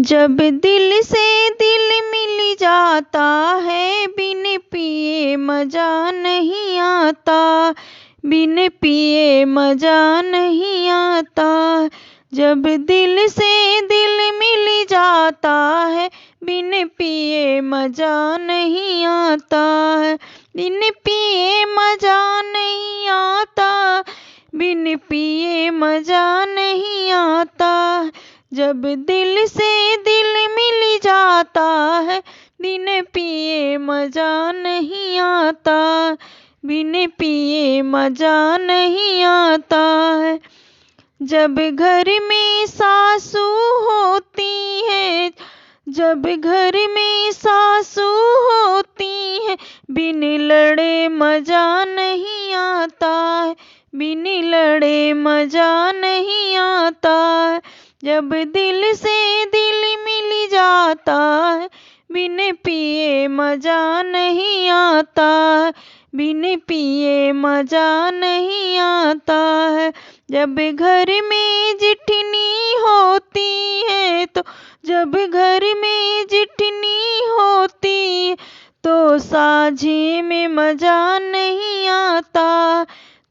जब दिल से दिल मिल जाता है, बिन पिए मजा नहीं आता, बिन पिए मजा नहीं आता। जब दिल से दिल मिल जाता है, बिन पिए मजा नहीं आता है, बिन पिए मजा नहीं आता, बिन पिए मजा नहीं आता। जब दिल से दिल मिल जाता है, बिन पिए मजा नहीं आता, बिन पिए मजा नहीं आता है। जब घर में सासू होती है, जब घर में सासू होती है, बिन लड़े मजा नहीं आता है, बिन लड़े मजा नहीं आता है। जब दिल से दिल मिल जाता है, बिन पिए मजा नहीं आता है, बिन पिए मजा नहीं आता है। जब घर में जिठनी होती है तो, जब घर में जिठनी होती है तो साझे में मजा नहीं आता,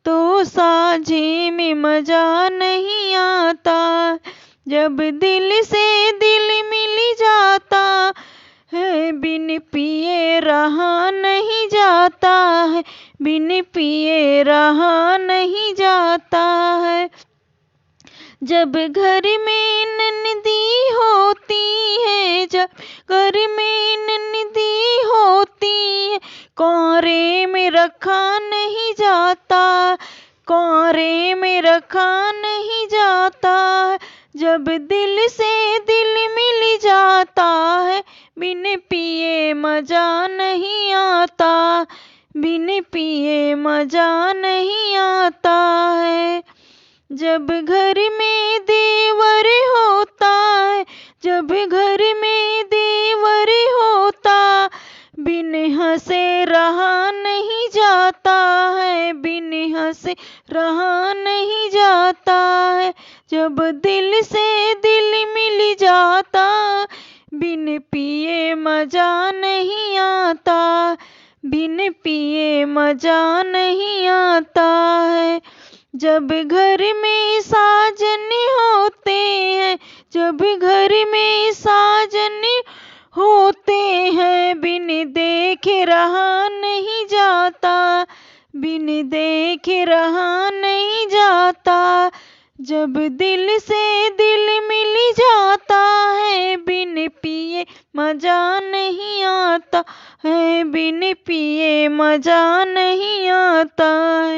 तो साझे में मजा नहीं आता। जब दिल से दिल मिल जाता है, बिन पिए रहा नहीं जाता है, बिन पिए रहा नहीं जाता है। जब घर में ननदी होती है, जब घर में ननदी होती है, कौरे में रखा नहीं जाता, कौरे में रखा नहीं जाता। जब दिल से दिल मिल जाता है, बिन पिए मजा नहीं आता, बिन पिए मजा नहीं आता है। जब घर में देवर होता है, जब घर में देवर होता, बिन हंसे रहा नहीं जाता है, बिन हंसे रहा नहीं जाता है। जब दिल से दिल मिल जाता, बिन पिए मजा नहीं आता, बिन पिए मजा नहीं आता है। जब घर में साजन होते हैं, जब घर में साजन होते हैं, बिन देखे रहा नहीं जाता, बिन देखे रहा नहीं जाता। जब दिल से दिल मिल जाता है, बिन पिए मजा नहीं आता है, बिन पिए मजा नहीं आता है।